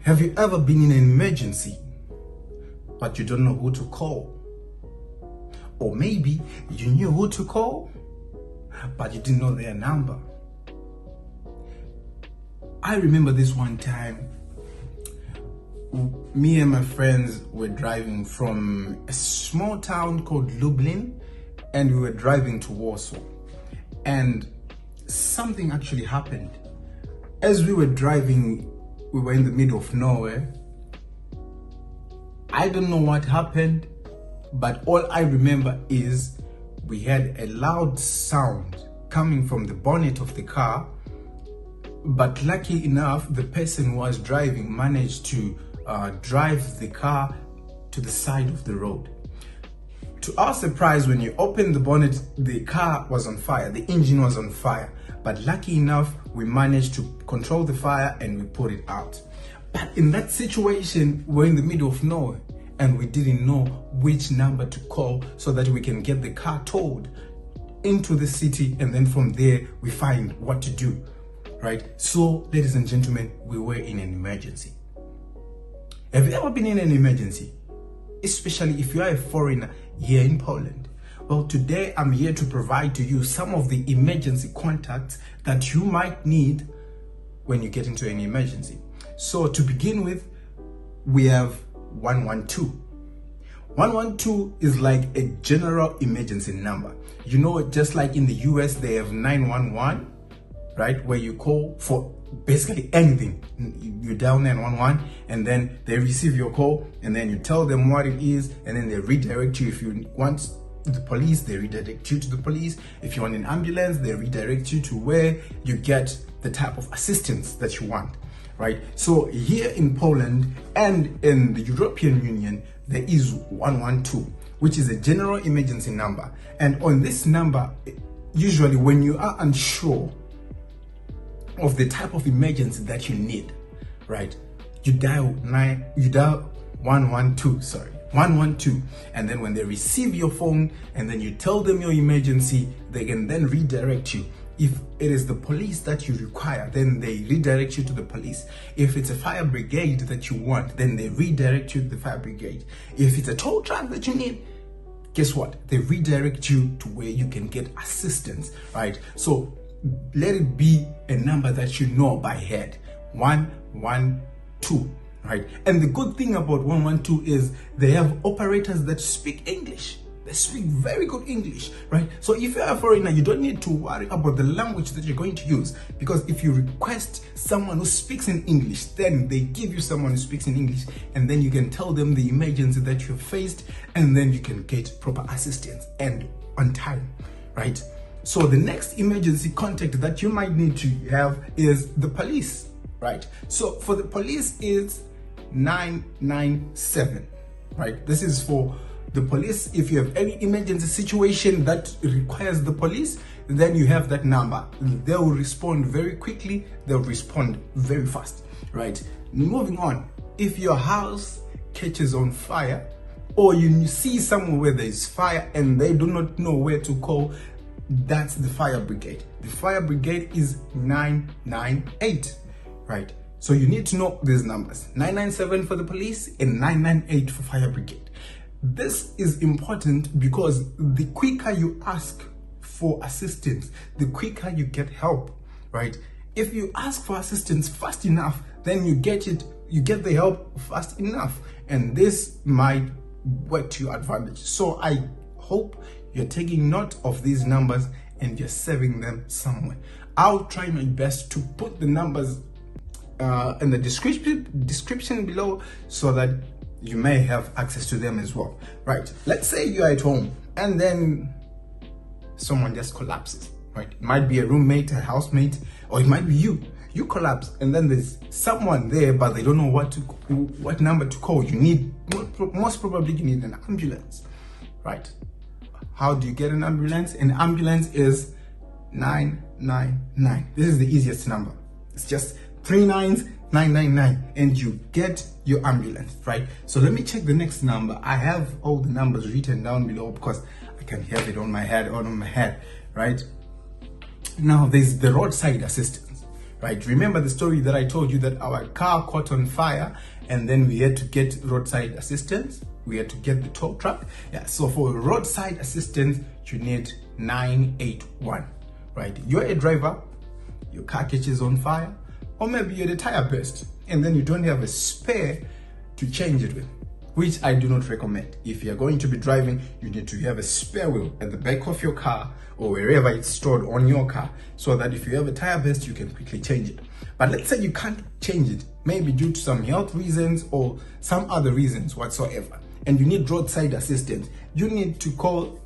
Have you ever been in an emergency, but you don't know who to call? Or maybe you knew who to call, but you didn't know their number. I remember this one time, me and my friends were driving from a small town called Lublin, and we were driving to Warsaw. And something actually happened. As we were driving, we were in the middle of nowhere. I don't know what happened, but all I remember is we had a loud sound coming from the bonnet of the car. But lucky enough, the person who was driving managed to drive the car to the side of the road. To our surprise, when you opened the bonnet, the car was on fire, the engine was on fire. But lucky enough, we managed to control the fire and we put it out. But in that situation, we're in the middle of nowhere and we didn't know which number to call so that we can get the car towed into the city, and then from there we find what to do, right? So, ladies and gentlemen, we were in an emergency. Have you ever been in an emergency? Especially if you are a foreigner here in Poland. Well, today I'm here to provide to you some of the emergency contacts that you might need when you get into an emergency. So to begin with, we have 112. 112 is like a general emergency number. You know, just like in the US, they have 911, right? Where you call for basically anything. You dial 911 and then they receive your call and then you tell them what it is and then they redirect you. If you want the police, they redirect you to the police. If you want an ambulance, they redirect you to where you get the type of assistance that you want, right? So here in Poland and in the European Union, there is 112, which is a general emergency number. And on this number, usually when you are unsure of the type of emergency that you need, right, you dial 112, and then when they receive your phone and then you tell them your emergency, they can then redirect you. If it is the police that you require, then they redirect you to the police. If it's a fire brigade that you want, then they redirect you to the fire brigade. If it's a tow truck that you need, guess what? They redirect you to where you can get assistance, right? So let it be a number that you know by head, 112, right? And the good thing about 112 is they have operators that speak English. They speak very good English, right? So if you're a foreigner, you don't need to worry about the language that you're going to use, because if you request someone who speaks in English, then they give you someone who speaks in English, and then you can tell them the emergency that you've faced, and then you can get proper assistance and on time, right? So the next emergency contact that you might need to have is the police, right? So for the police, it's 997, right? This is for the police. If you have any emergency situation that requires the police, then you have that number. They will respond very quickly. They'll respond very fast, right? Moving on, if your house catches on fire or you see somewhere where there is fire and they do not know where to call, that's the fire brigade. The fire brigade is 998, right? So you need to know these numbers: 997 for the police and 998 for fire brigade. This is important because the quicker you ask for assistance, the quicker you get help, right? If you ask for assistance fast enough, then you get the help fast enough, and this might work to your advantage. So I hope you're taking note of these numbers and you're saving them somewhere. I'll try my best to put the numbers in the description below so that you may have access to them as well, right? Let's say you're at home and then someone just collapses, right? It might be a roommate, a housemate, or it might be you. You collapse and then there's someone there, but they don't know what number to call. You need, most probably you need an ambulance, right? How do you get an ambulance? An ambulance is 999. This is the easiest number. It's just 3 9s, 999, and you get your ambulance, right? So let me check the next number. I have all the numbers written down below because I can have it on my head, right? Now there's the roadside assistance, right? Remember the story that I told you that our car caught on fire and then we had to get roadside assistance. We had to get the tow truck. Yeah, so for roadside assistance, you need 981, right? You're a driver, your car catches on fire, or maybe you're the tire burst and then you don't have a spare to change it with, which I do not recommend. If you're going to be driving, you need to have a spare wheel at the back of your car or wherever it's stored on your car, so that if you have a tire burst, you can quickly change it. But let's say you can't change it, maybe due to some health reasons or some other reasons whatsoever, and you need roadside assistance, you need to call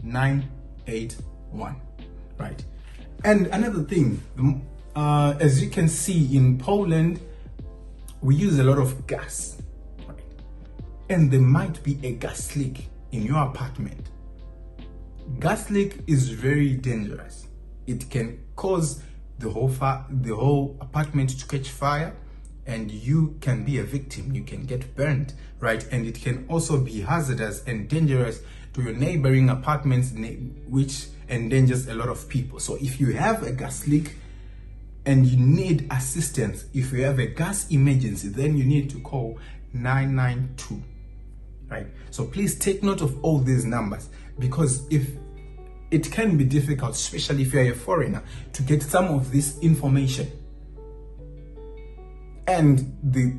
981, right? And another thing, as you can see in Poland, we use a lot of gas, right? And there might be a gas leak in your apartment. Gas leak is very dangerous. It can cause the whole apartment to catch fire, and you can be a victim. You can get burned, right? And it can also be hazardous and dangerous to your neighboring apartments, which endangers a lot of people. So if you have a gas leak and you need assistance, if you have a gas emergency, then you need to call 992, right? So please take note of all these numbers, because if it can be difficult, especially if you're a foreigner, to get some of this information. And the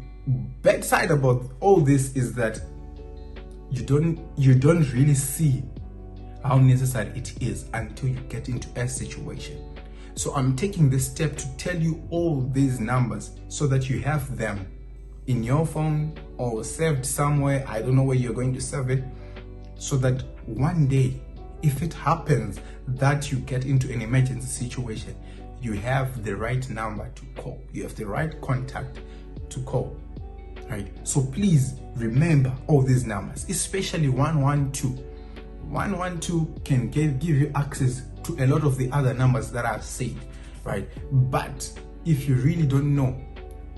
bad side about all this is that you don't really see how necessary it is until you get into a situation. So I'm taking this step to tell you all these numbers so that you have them in your phone or saved somewhere. I don't know where you're going to save it, so that one day, if it happens that you get into an emergency situation, you have the right number to call. You have the right contact to call, right? So please remember all these numbers, especially 112. 112 can give you access to a lot of the other numbers that I've said, right? But if you really don't know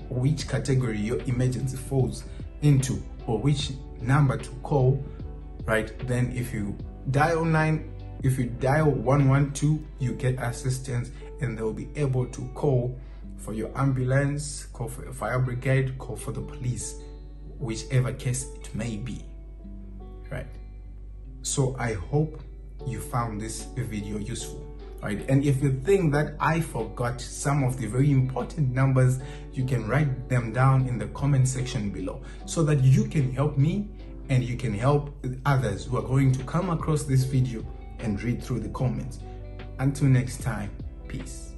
which category your emergency falls into or which number to call, right, then if you dial 112, you get assistance, and they'll be able to call for your ambulance, call for your fire brigade, call for the police, whichever case it may be, right? So I hope you found this video useful, right? And if you think that I forgot some of the very important numbers, you can write them down in the comment section below, so that you can help me and you can help others who are going to come across this video and read through the comments. Until next time, peace.